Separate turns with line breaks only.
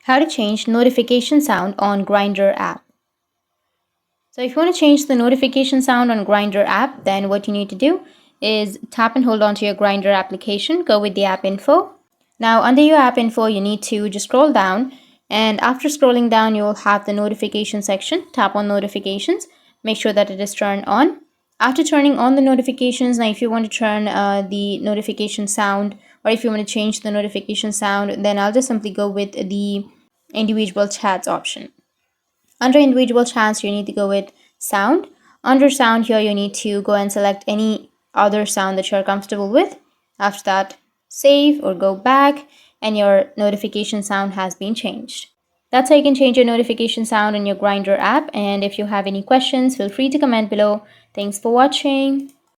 How to change notification sound on Grindr app. So if you want to change the notification sound on Grindr app, then what you need to do is tap and hold onto your Grindr application, go with the app info. Now under your app info, you need to just scroll down, and after scrolling down, you will have the notification section. Tap on notifications, make sure that it is turned on. After turning on the notifications, now if you want to turn the notification sound, or if you want to change the notification sound, then I'll just simply go with the individual chats option. Under individual chats, you need to go with sound. Under sound here, you need to go and select any other sound that you're comfortable with. After that, save or go back, and your notification sound has been changed. That's how you can change your notification sound in your Grindr app. And if you have any questions, feel free to comment below. Thanks for watching.